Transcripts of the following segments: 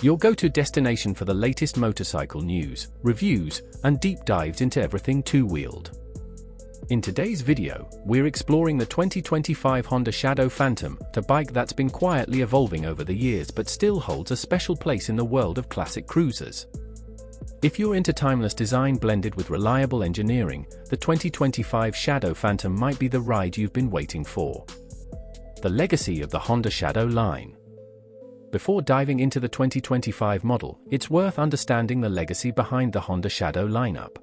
your go-to destination for the latest motorcycle news, reviews, and deep dives into everything two-wheeled. In today's video, we're exploring the 2025 Honda Shadow Phantom, a bike that's been quietly evolving over the years but still holds a special place in the world of classic cruisers. If you're into timeless design blended with reliable engineering, the 2025 Shadow Phantom might be the ride you've been waiting for. The legacy of the Honda Shadow line. Before diving into the 2025 model, it's worth understanding the legacy behind the Honda Shadow lineup.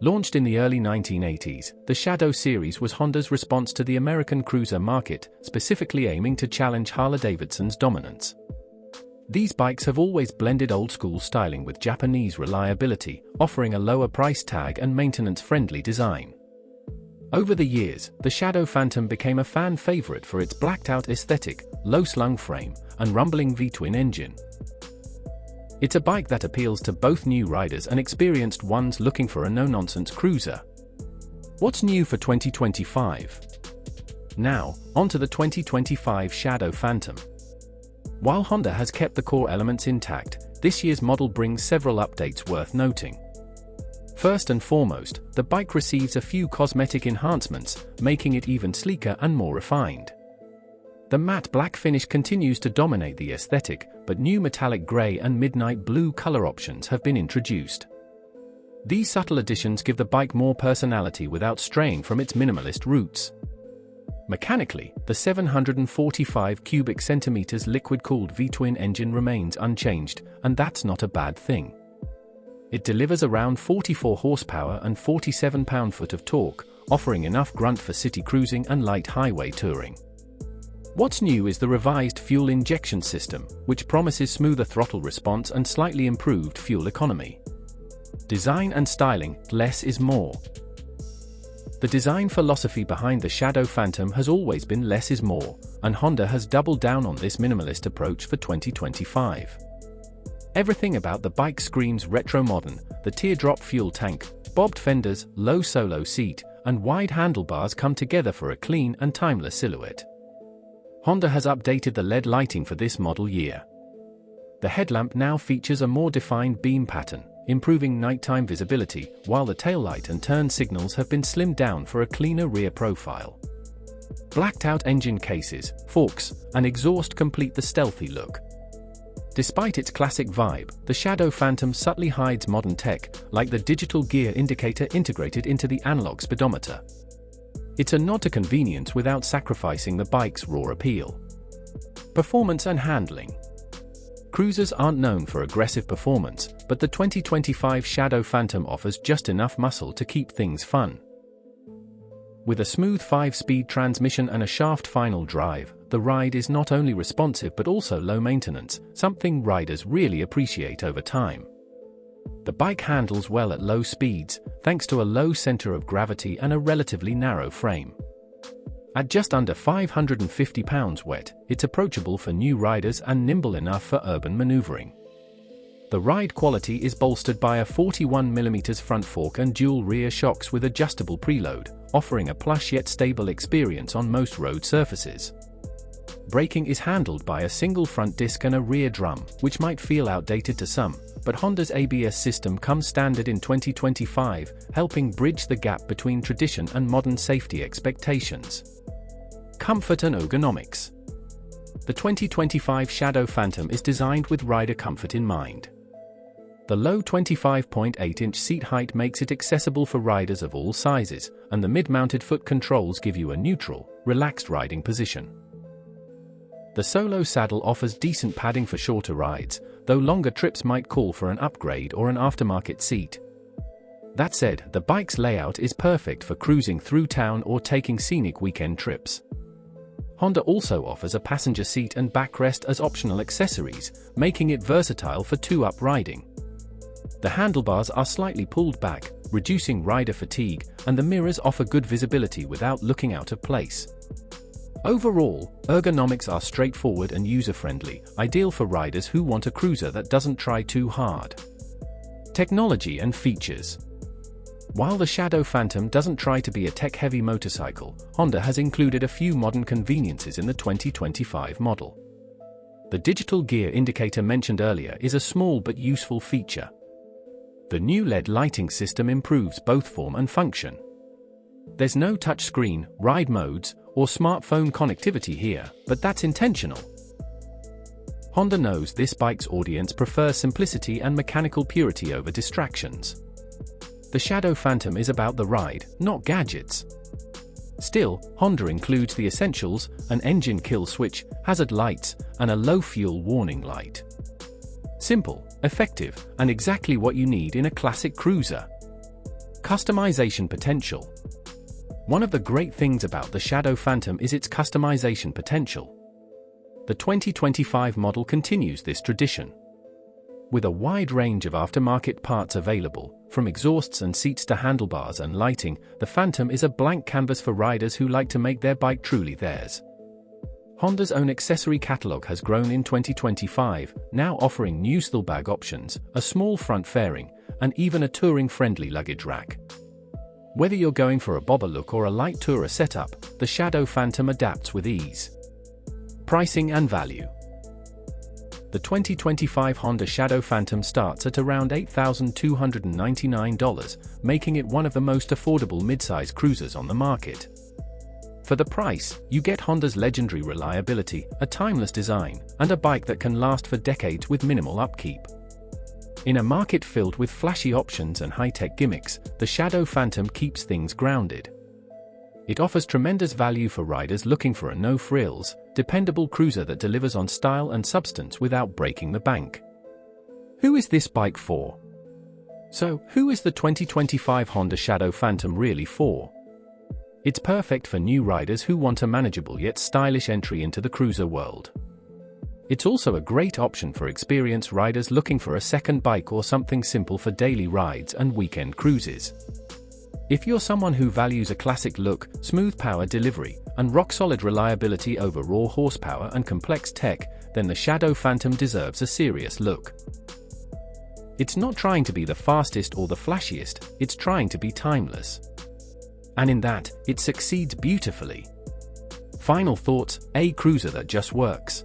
Launched in the early 1980s, the Shadow series was Honda's response to the American cruiser market, specifically aiming to challenge Harley-Davidson's dominance. These bikes have always blended old-school styling with Japanese reliability, offering a lower price tag and maintenance-friendly design. Over the years, the Shadow Phantom became a fan favorite for its blacked-out aesthetic, low-slung frame, and rumbling V-twin engine. It's a bike that appeals to both new riders and experienced ones looking for a no-nonsense cruiser. What's new for 2025? Now, onto the 2025 Shadow Phantom. While Honda has kept the core elements intact, this year's model brings several updates worth noting. First and foremost, the bike receives a few cosmetic enhancements, making it even sleeker and more refined. The matte black finish continues to dominate the aesthetic, but new metallic grey and midnight blue color options have been introduced. These subtle additions give the bike more personality without straying from its minimalist roots. Mechanically, the 745 cubic centimeters liquid-cooled V-twin engine remains unchanged, and that's not a bad thing. It delivers around 44 horsepower and 47 pound-foot of torque, offering enough grunt for city cruising and light highway touring. What's new is the revised fuel injection system, which promises smoother throttle response and slightly improved fuel economy. Design and styling, less is more. The design philosophy behind the Shadow Phantom has always been less is more, and Honda has doubled down on this minimalist approach for 2025. Everything about the bike screams retro-modern: the teardrop fuel tank, bobbed fenders, low solo seat, and wide handlebars come together for a clean and timeless silhouette. Honda has updated the LED lighting for this model year. The headlamp now features a more defined beam pattern, improving nighttime visibility, while the taillight and turn signals have been slimmed down for a cleaner rear profile. Blacked-out engine cases, forks, and exhaust complete the stealthy look. Despite its classic vibe, the Shadow Phantom subtly hides modern tech, like the digital gear indicator integrated into the analog speedometer. It's a nod to convenience without sacrificing the bike's raw appeal. Performance and handling. Cruisers aren't known for aggressive performance, but the 2025 Shadow Phantom offers just enough muscle to keep things fun. With a smooth 5-speed transmission and a shaft final drive, the ride is not only responsive but also low maintenance, something riders really appreciate over time. The bike handles well at low speeds, thanks to a low center of gravity and a relatively narrow frame. At just under 550 pounds wet, it's approachable for new riders and nimble enough for urban maneuvering. The ride quality is bolstered by a 41mm front fork and dual rear shocks with adjustable preload, offering a plush yet stable experience on most road surfaces. Braking is handled by a single front disc and a rear drum, which might feel outdated to some, but Honda's ABS system comes standard in 2025, helping bridge the gap between tradition and modern safety expectations. Comfort and ergonomics. The 2025 Shadow Phantom is designed with rider comfort in mind. The low 25.8-inch seat height makes it accessible for riders of all sizes, and the mid-mounted foot controls give you a neutral, relaxed riding position. The Solo saddle offers decent padding for shorter rides, though longer trips might call for an upgrade or an aftermarket seat. That said, the bike's layout is perfect for cruising through town or taking scenic weekend trips. Honda also offers a passenger seat and backrest as optional accessories, making it versatile for two-up riding. The handlebars are slightly pulled back, reducing rider fatigue, and the mirrors offer good visibility without looking out of place. Overall, ergonomics are straightforward and user-friendly, ideal for riders who want a cruiser that doesn't try too hard. Technology and features. While the Shadow Phantom doesn't try to be a tech-heavy motorcycle, Honda has included a few modern conveniences in the 2025 model. The digital gear indicator mentioned earlier is a small but useful feature. The new LED lighting system improves both form and function. There's no touchscreen, ride modes, or smartphone connectivity here, but that's intentional. Honda knows this bike's audience prefers simplicity and mechanical purity over distractions. The Shadow Phantom is about the ride, not gadgets. Still, Honda includes the essentials: an engine kill switch, hazard lights, and a low fuel warning light. Simple, effective, and exactly what you need in a classic cruiser. Customization potential. One of the great things about the Shadow Phantom is its customization potential. The 2025 model continues this tradition. With a wide range of aftermarket parts available, from exhausts and seats to handlebars and lighting, the Phantom is a blank canvas for riders who like to make their bike truly theirs. Honda's own accessory catalog has grown in 2025, now offering new saddlebag options, a small front fairing, and even a touring-friendly luggage rack. Whether you're going for a bobber look or a light tourer setup, the Shadow Phantom adapts with ease. Pricing and value. The 2025 Honda Shadow Phantom starts at around $8,299, making it one of the most affordable midsize cruisers on the market. For the price, you get Honda's legendary reliability, a timeless design, and a bike that can last for decades with minimal upkeep. In a market filled with flashy options and high-tech gimmicks, the Shadow Phantom keeps things grounded. It offers tremendous value for riders looking for a no-frills, dependable cruiser that delivers on style and substance without breaking the bank. Who is this bike for? So, who is the 2025 Honda Shadow Phantom really for? It's perfect for new riders who want a manageable yet stylish entry into the cruiser world. It's also a great option for experienced riders looking for a second bike or something simple for daily rides and weekend cruises. If you're someone who values a classic look, smooth power delivery, and rock-solid reliability over raw horsepower and complex tech, then the Shadow Phantom deserves a serious look. It's not trying to be the fastest or the flashiest, it's trying to be timeless. And in that, it succeeds beautifully. Final thoughts: a cruiser that just works.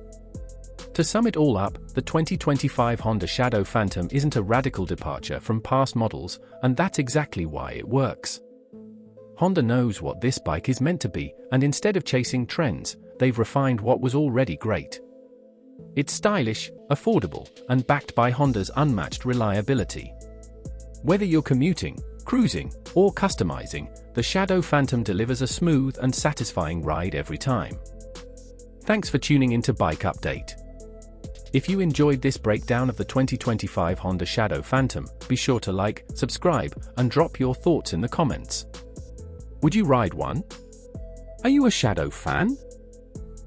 To sum it all up, the 2025 Honda Shadow Phantom isn't a radical departure from past models, and that's exactly why it works. Honda knows what this bike is meant to be, and instead of chasing trends, they've refined what was already great. It's stylish, affordable, and backed by Honda's unmatched reliability. Whether you're commuting, cruising, or customizing, the Shadow Phantom delivers a smooth and satisfying ride every time. Thanks for tuning into Bike Update. If you enjoyed this breakdown of the 2025 Honda Shadow Phantom, be sure to like, subscribe, and drop your thoughts in the comments. Would you ride one? Are you a Shadow fan?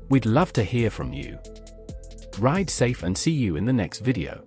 We'd love to hear from you. Ride safe and see you in the next video.